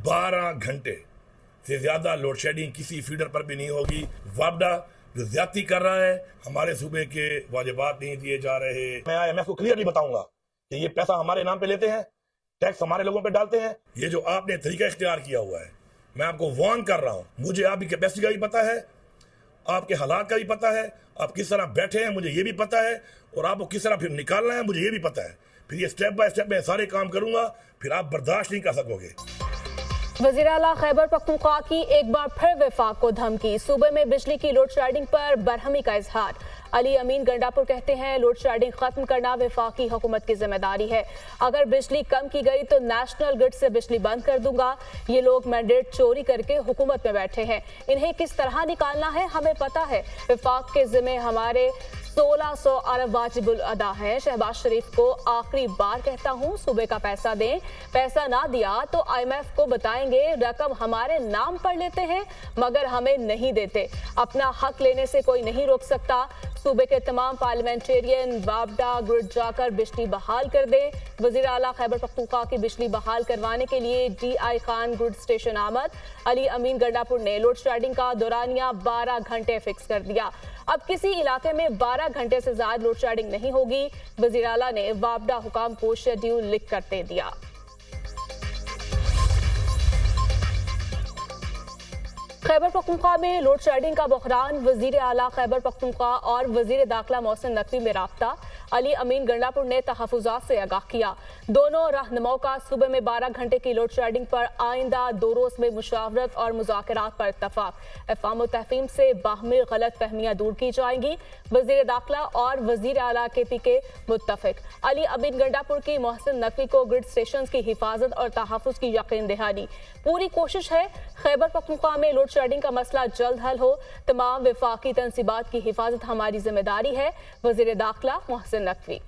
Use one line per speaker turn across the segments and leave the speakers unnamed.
12 घंटे से ज्यादा लोड शेडिंग किसी फीडर पर भी नहीं होगी। वापडा जो ज्यादती कर रहा है, हमारे सूबे के वाजिबात नहीं दिए जा रहे। मैं IMF को क्लियरली बताऊंगा कि ये पैसा हमारे नाम पे लेते हैं, टैक्स हमारे लोगों पे डालते हैं। ये जो आपने तरीका इख्तियार किया हुआ है, मैं आपको वार्न कर रहा हूं। मुझे आपकी कैपेसिटी का भी पता है, आपके हालात का भी पता है, आप किस तरह बैठे हैं मुझे ये भी पता है, और आपको किस तरह फिर निकालना है मुझे ये भी पता है। फिर ये स्टेप बाय स्टेप मैं सारे काम करूंगा, फिर आप बर्दाश्त नहीं कर सकोगे।
वज़ीर आला खैबर पख्तूनख्वा की एक बार फिर वफाक को धमकी। सूबे में बिजली की लोड शेडिंग पर बरहमी का इजहार। अली अमीन गंडापुर कहते हैं लोड शेडिंग खत्म करना वफाकी हुकूमत की जिम्मेदारी है। अगर बिजली कम की गई तो नेशनल ग्रिड से बिजली बंद कर दूंगा। ये लोग मैंडेट चोरी करके हुकूमत में बैठे हैं, इन्हें किस तरह निकालना है हमें पता है। वफाक के जिम्मे हमारे 1600 अरब वाजिबुल अदा है। शहबाज शरीफ को आखिरी बार कहता हूँ सूबे का पैसा दें, पैसा ना दिया तो IMF को बताएंगे रकम हमारे नाम पर लेते हैं मगर हमें नहीं देते। अपना हक लेने से कोई नहीं रोक सकता। सूबे के तमाम पार्लियामेंटेरियन वापडा ग्रिड जाकर बिजली बहाल कर दें। वज़ीर आला खैबर पख्तूनख्वा की बिजली बहाल करवाने के लिए DI खान ग्रिड स्टेशन आमद। अली अमीन गंडापुर ने लोड शेडिंग का दौरानिया 12 घंटे फिक्स कर दिया। अब किसी इलाके में 12 घंटे से ज्यादा लोड शेडिंग नहीं होगी। वज़ीर आला ने वापडा हुकाम को शेड्यूल लिख कर दे दिया। खैबर पख्तूनख्वा में लोड शेडिंग का बहरान। वज़ीर आला खैबर पख्तूनख्वा और वज़ीर दाखिला मोहसिन नकवी में राब्ता। अली अमीन गंडापुर ने तहफ़्फ़ुज़ात से आगाह किया। दोनों रहनुमाओं का सूबे में 12 घंटे की लोड शेडिंग पर आइंदा 2 रोज में मुशावरत और मुज़ाकरात पर इत्तफ़ाक़। अफ़वाम और तहफ़ीम से बाहमी गलत फहमियाँ दूर की जाएंगी। वज़ीर दाखिला और वज़ीर आला KP के मुत्तफ़िक़। अली अमीन गंडापुर की मोहसिन नकवी को ग्रिड स्टेशन की हिफाजत और तहफ़्फ़ुज़ की यकीन दहानी। पूरी कोशिश है खैबर पख्तूनख्वा में लोड शेडिंग का मसला जल्द हल हो। तमाम वफाकी तंसीबात की हिफाजत हमारी जिम्मेदारी है। वज़ीर दाखिला मोहसिन नकवी।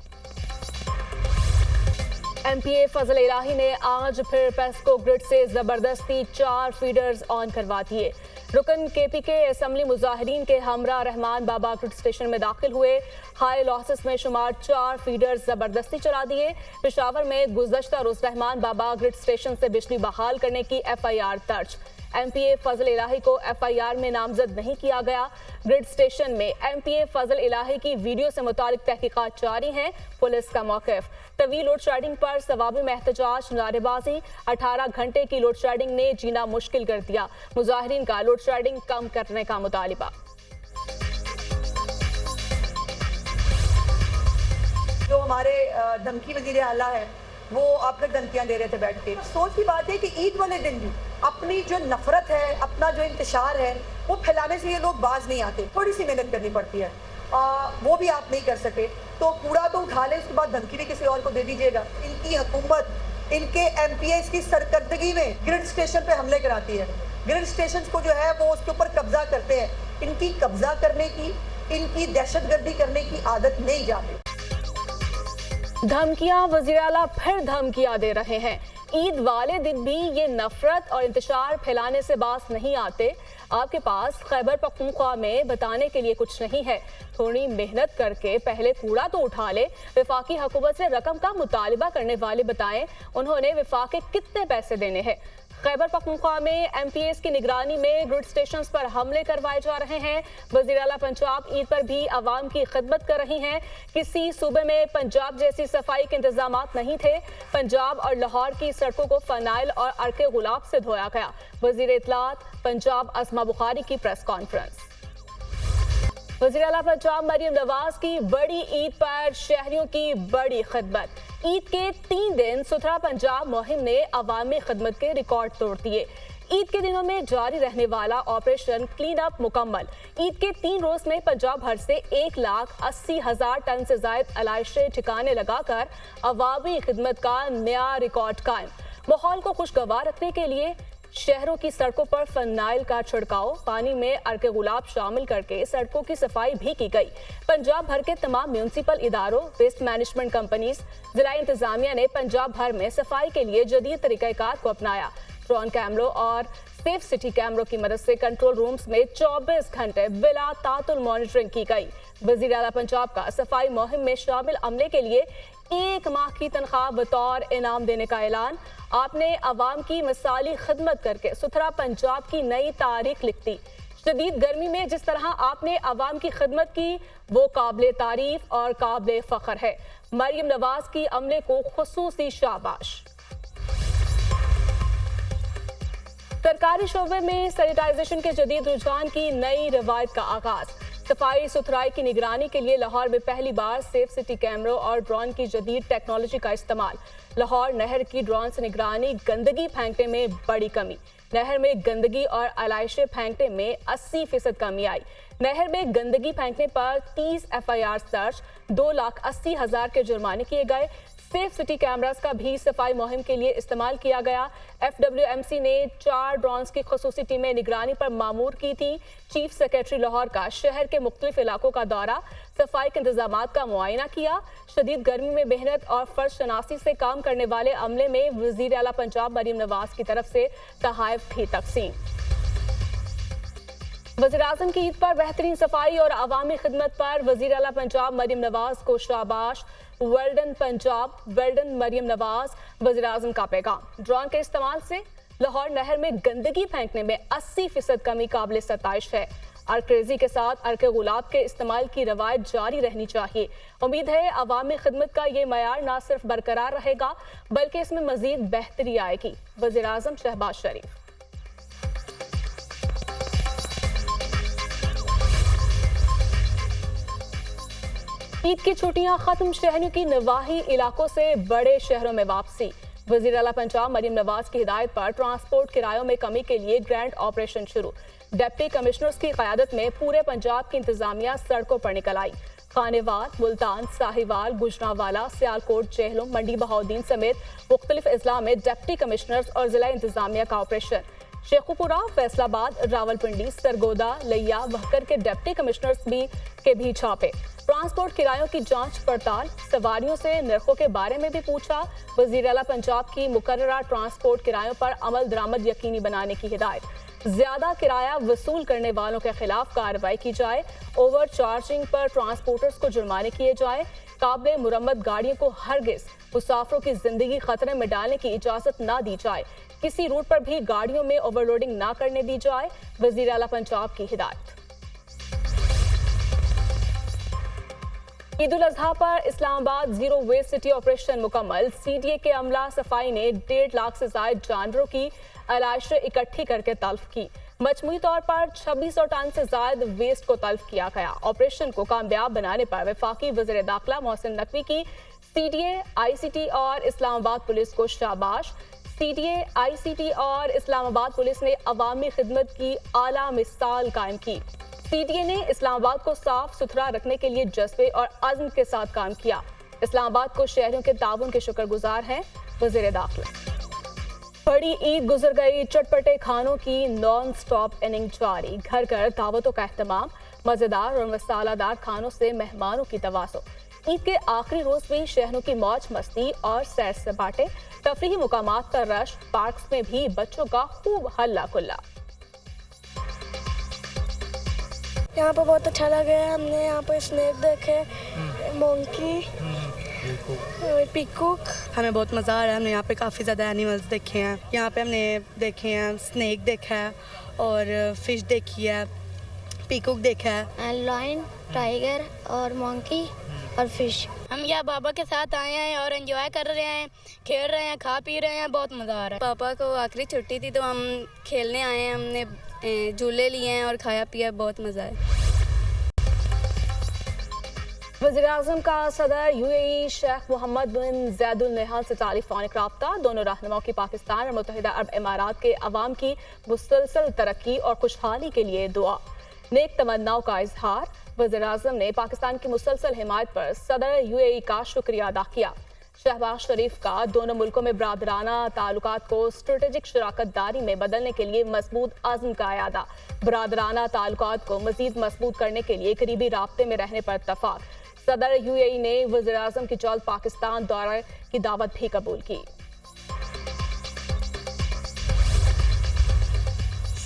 MPA फजल इलाही ने आज फिर पेस्को ग्रिड से जबरदस्ती 4 फीडर्स ऑन करवा दिए। रुकन KP के असम्बली मुजाहिरीन के हमरा रहमान बाबा ग्रिड स्टेशन में दाखिल हुए। हाई लॉसेस में शुमार 4 फीडर्स जबरदस्ती चला दिए। पेशावर में गुज़श्ता रोज रहमान बाबा ग्रिड स्टेशन से बिजली बहाल करने की FIR दर्ज। MPA फजल इलाही को FIR में नामजद नहीं किया गया। ग्रिड स्टेशन में MPA फजल इलाही की वीडियो से मुतालिक तहकीकात जारी हैं। पुलिस का मौक़िफ़। तवील लोड शेडिंग पर सवाबी में एहतजाज, नारेबाजी। 18 घंटे की लोड शेडिंग ने जीना मुश्किल कर दिया। मुजाहिरीन का लोड शेडिंग कम करने का मुतालिबा।
जो हमारे धमकी वज़ीर आला है वो आप तक धमकियां दे रहे थे बैठ के। सोच की बात है कि ईद वाले दिन भी अपनी जो नफरत है, अपना जो इंतशार है, वो फैलाने से ये लोग बाज नहीं आते। थोड़ी सी मेहनत करनी पड़ती है, वो भी आप नहीं कर सके तो कूड़ा तो उठा ले, उसके बाद धमकी भी किसी और को दे दीजिएगा। इनकी हुकूमत इनके MPAs की सरकर्दगी में ग्रिड स्टेशन पे हमले कराती है। ग्रिड स्टेशन को जो है वो उसके ऊपर कब्जा करते हैं। इनकी कब्जा करने की, इनकी दहशतगर्दी करने की आदत नहीं जाती।
धमकियां। वज़ीर आला फिर धमकियां दे रहे हैं। ईद वाले दिन भी ये नफरत और इंतशार फैलाने से बास नहीं आते। आपके पास खैबर पख्तूनख्वा में बताने के लिए कुछ नहीं है। थोड़ी मेहनत करके पहले कूड़ा तो उठा ले। वफाकी हुकूमत से रकम का मुतालिबा करने वाले बताएं उन्होंने वफाक के कितने पैसे देने हैं। खैबर पख्तूनख्वा में MPAs की निगरानी में ग्रिड स्टेशन पर हमले करवाए जा रहे हैं। वज़ीर आला पंजाब ईद पर भी आवाम की खिदमत कर रही हैं। किसी सूबे में पंजाब जैसी सफाई के इंतजामात नहीं थे। पंजाब और लाहौर की सड़कों को फनाइल और अर्के गुलाब से धोया गया। वज़ीर इत्तलात पंजाब अस्मा बुखारी की प्रेस कॉन्फ्रेंस। वज़ीर आला पंजाब मरियम नवाज की बड़ी ईद पर शहरियों की बड़ी खिदमत। ईद के 3 दिन सुथरा पंजाब मुहिम ने अवामी खिदमत के रिकॉर्ड तोड़ दिए। ईद के दिनों में जारी रहने वाला ऑपरेशन क्लीन अप मुकम्मल। ईद के 3 रोज में पंजाब भर से 1,80,000 टन से ज्यादा अलाइशे ठिकाने लगाकर अवामी खिदमत का नया रिकॉर्ड कायम। माहौल को खुशगवार रखने के लिए शहरों की सड़कों पर फनाइल का छिड़काव, पानी में अर्के गुलाब शामिल करके सड़कों की सफाई भी की गई। पंजाब भर के तमाम म्यूनिसिपल इदारों, वेस्ट मैनेजमेंट कंपनीज, जिला इंतजामिया ने पंजाब भर में सफाई के लिए जदीद तरीक़ाकार को अपनाया। ड्रोन कैमरों और सेफ सिटी कैमरों की मदद से कंट्रोल रूम्स में 24 घंटे बिला तातुल मॉनिटरिंग की गई। वजीर आला पंजाब का सफाई मुहिम में शामिल अमले के लिए 1 माह की तनख्वाह बतौर इनाम देने का ऐलान। आपने अवाम की मिसाली खिदमत करके सुथरा पंजाब की नई तारीख लिख दी। शदीद गर्मी में जिस तरह आपने अवाम की खिदमत की वो काबिल तारीफ और काबिल फख्र है। मरियम नवाज की अमले को खुसूसी शाबाश। सरकारी शोबे में सैनिटाइजेशन के जदीद रुझान की नई रवायत का आगाज। सफाई सुथराई की निगरानी के लिए लाहौर में पहली बार सेफ सिटी कैमरों और ड्रोन की जदीद टेक्नोलॉजी का इस्तेमाल। लाहौर नहर की ड्रोन से निगरानी, गंदगी फेंकने में बड़ी कमी। नहर में गंदगी और आलाइशें फेंकने में 80% कमी आई। नहर में गंदगी फेंकने पर 30 FIR दर्ज, 2,80,000 के जुर्माने किए गए। सेफ सिटी कैमरास का भी सफाई मुहिम के लिए इस्तेमाल किया गया। FWMC ने 4 ड्रोन्स की खुसूसी टीमें निगरानी पर मामूर की थी। चीफ सेक्रेटरी लाहौर का शहर के मुख्तलिफ इलाकों का दौरा, सफाई के इंतजामात का मुआयना किया। शदीद गर्मी में मेहनत और फर्ज शनासी से काम करने वाले अमले में वजीर आला पंजाब मरियम नवाज की तरफ से तहाइफ भी तकसीम। वज़ीर आज़म की ईद पर बेहतरीन सफाई और अवामी खिदमत पर वज़ीर आला पंजाब मरियम नवाज को शाबाश। Well done Punjab, well done Maryam Nawaz. वज़ीर आज़म का पैगाम, ड्रोन के इस्तेमाल से लाहौर नहर में गंदगी फेंकने में 80% कमी काबिल सताइश है। अर्करेजी के साथ अर्क गुलाब के इस्तेमाल की रवायत जारी रहनी चाहिए। उम्मीद है अवामी खिदमत का ये मयार न सिर्फ बरकरार रहेगा बल्कि इसमें मजीद बेहतरी आएगी। वज़ीर आज़म शहबाज शरीफ। ईद की छुट्टियां खत्म, शहरियों की नवाही इलाकों से बड़े शहरों में वापसी। वज़ीर आला पंजाब मरियम नवाज की हिदायत पर ट्रांसपोर्ट किरायों में कमी के लिए ग्रैंड ऑपरेशन शुरू। डिप्टी कमिश्नर्स की क़यादत में पूरे पंजाब की इंतजामिया सड़कों पर निकल आई। खानेवाल, मुल्तान, साहिवाल, गुजरांवाला, सियालकोट, जेहलम, मंडी बहाउद्दीन समेत मुख्तलिफ अजला में डिप्टी कमिश्नर्स और जिला इंतजामिया का ऑपरेशन। शेखुपुरा, फैसलाबाद, रावलपिंडी, सरगोदा, लिया, वहकर के डिप्टी कमिश्नर्स के भी छापे। ट्रांसपोर्ट किरायों की जांच पड़ताल, सवारियों से नरखों के बारे में भी पूछा। वज़ीर आला पंजाब की मुकर्ररा ट्रांसपोर्ट किरायों पर अमल दरामद यकीनी बनाने की हिदायत। ज्यादा किराया वसूल करने वालों के खिलाफ कार्रवाई की जाए। ओवर चार्जिंग पर ट्रांसपोर्टर्स को जुर्माने किए जाए। काबिल मुरम्मत गाड़ियों को हरगिज मुसाफिरों की जिंदगी खतरे में डालने की इजाजत ना दी जाए। किसी रूट पर भी गाड़ियों में ओवरलोडिंग ना करने दी जाए। वज़ीर आला पंजाब की हिदायत। ईद उल अजहा पर Islamabad zero waste city operation मुकम्मल। CDA के अमला सफाई ने 1.5 लाख से ज्यादा जानवरों की आलाइशें इकट्ठी करके तल्फ की। मजमूई तौर पर 2600 टन से ज्यादा वेस्ट को तल्फ किया गया। ऑपरेशन को कामयाब बनाने पर वफाकी वज़ीर दाखिला मोहसिन नकवी की CDA, ICT और इस्लामाबाद पुलिस को शाबाश। CDA, ICT और इस्लामाबाद पुलिस ने अवामी खिदमत की आला मिसाल कायम की। CDA ने इस्लामाबाद को साफ सुथरा रखने के लिए जज्बे और अज़्म के साथ काम किया। इस्लामाबाद को शहरियों के ताउन के शुक्रगुजार हैं। वज़ीर दाखिला। बड़ी ईद गुजर गई, चटपटे खानों की नॉन स्टॉप इनिंग जारी। घर घर दावतों का एहतमाम, मजेदार और मसालादार खानों से मेहमानों की तवासो। ईद के आखिरी रोज भी शहरों की मौज मस्ती और सैर सपाटे, तफरीही मुकामात का रश, पार्क्स में भी बच्चों का खूब हल्ला खुल्ला।
यहाँ पर बहुत अच्छा लगा है। हमने यहाँ पर स्नेक देखे, मोंकी, पीकॉक।
हमें बहुत मज़ा आ रहा है। हमने यहाँ पे काफ़ी ज़्यादा एनिमल्स देखे हैं। यहाँ पे हमने देखे हैं, स्नेक देखा है और फिश देखी है, पीकॉक देखा है,
लायन, टाइगर और मोंकी और फिश।
हम यहाँ पापा के साथ आए हैं और एंजॉय कर रहे हैं, खेल रहे हैं, खा पी रहे हैं, बहुत मज़ा आ रहा है।
पापा को आखिरी छुट्टी थी तो हम खेलने आए हैं, हमने झूले लिए हैं और खाया पिया, बहुत मज़ा है।
वज़ीर आज़म का सदर UAE शेख मोहम्मद बिन ज़ैदुल नहयान से टेलीफोनिक राब्ता। दोनों रहनुमाओं की पाकिस्तान और मुत्तहिदा अरब इमारात के अवाम की मुसलसल तरक्की और खुशहाली के लिए दुआ, नेक तमन्नाओं का इजहार। वज़ीर आज़म ने पाकिस्तान की मुसलसल हिमायत पर सदर UAE का शुक्रिया अदा किया। शहबाज शरीफ का दोनों मुल्कों में बरादराना ताल्लुकात को स्ट्रेटेजिक शराकत दारी में बदलने के लिए मजबूत अज़्म का अयादा। बरादराना ताल्लुकात को मजीद मजबूत करने के लिए करीबी राब्ते में रहने पर इत्तफाक। सदर UAE ने वज़ीर आज़म की जल्द पाकिस्तान दौरे की दावत भी कबूल की।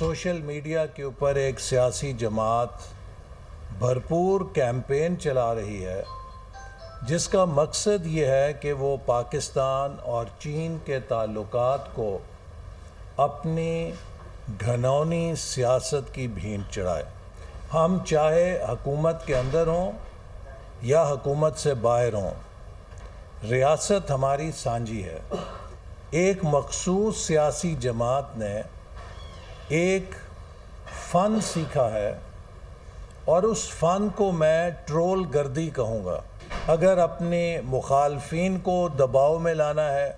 सोशल मीडिया के ऊपर एक सियासी जमात भरपूर कैंपेन चला रही है जिसका मकसद ये है कि वो पाकिस्तान और चीन के ताल्लुकात को अपनी घनौनी सियासत की भींट चढ़ाए। हम चाहे हुकूमत के अंदर हों या हुकूमत से बाहर हों, रियासत हमारी सांझी है। एक मखसूस सियासी जमात ने एक फ़न सीखा है और उस फ़न को मैं ट्रोल गर्दी कहूँगा। अगर अपने मुखालफिन को दबाव में लाना है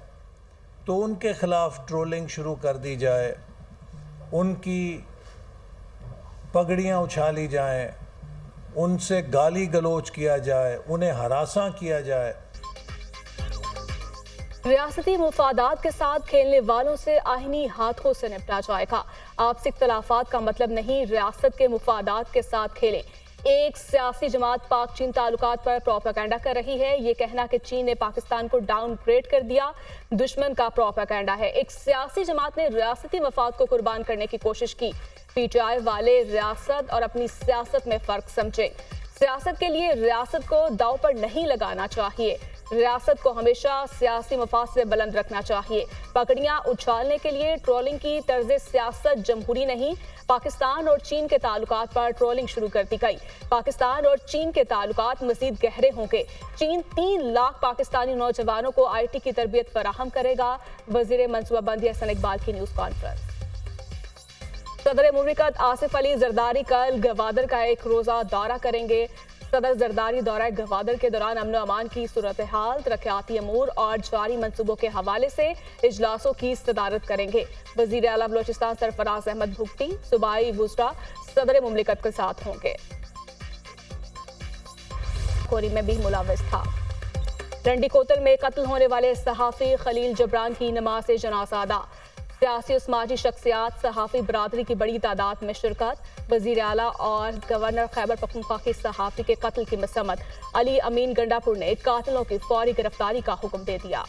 तो उनके ख़िलाफ़ ट्रोलिंग शुरू कर दी जाए, उनकी पगड़ियाँ उछाली जाएं, उनसे गाली गलोच किया जाए, उन्हें हरासा किया जाए।
रियासती मुफादात के साथ खेलने वालों से आईनी हाथों से निपटा जाएगा। आपसी इख्तलाफात का मतलब नहीं रियासत के मुफादात के साथ खेलें। एक सियासी जमात पाक चीन ताल्लुकात पर प्रोपेगेंडा कर रही है। ये कहना कि चीन ने पाकिस्तान को डाउनग्रेड कर दिया दुश्मन का प्रोपेगेंडा है। एक सियासी जमात ने रियासती मफाद को कुर्बान करने की कोशिश की। पीटीआई वाले रियासत और अपनी सियासत में फर्क समझे। सियासत के लिए रियासत को दांव पर नहीं लगाना चाहिए। रियासत को हमेशा सियासी मफाद से बुलंद रखना चाहिए। पकड़ियां उछालने के लिए ट्रोलिंग की तर्ज सियासत जमहूरी नहीं। पाकिस्तान और चीन के ताल्लुकात पर ट्रोलिंग शुरू कर दी गई। पाकिस्तान और चीन के ताल्लुकात मजीद गहरे होंगे। चीन 3 लाख पाकिस्तानी नौजवानों को IT की तरबियत फराहम करेगा। वजीर मनसूबाबंदी हसन इकबाल की न्यूज़ कॉन्फ्रेंस। सदर मुमलिकत आसिफ अली जरदारी कल गवादर का एक रोज़ा दौरा करेंगे। सदर जरदारी दौरा गवादर के दौरान अमन अमान की सूरत हाल, तरक्याती अमूर और जारी मंसूबों के हवाले से इजलासों की सदारत करेंगे। वजीर आला बलोचिस्तान सरफराज अहमद भुगटी सूबाई वुज़रा सदर मुमलिकत के साथ होंगे। खोरी में भी मुलविस था। रंडी कोतल में कत्ल होने वाले सहाफ़ी खलील जबरान की नमाज जनाज़ा अदा। सियासी और समाजी शख्सियात सहाफ़ी बरादरी की बड़ी तादाद में शिरकत। वज़ीर आला और गवर्नर खैबर पख्तूनख्वा की सहाफ़ी के कत्ल की मसम्मत। अली अमीन गंडापुर ने कातिलों की फौरी गिरफ्तारी का हुक्म दे दिया।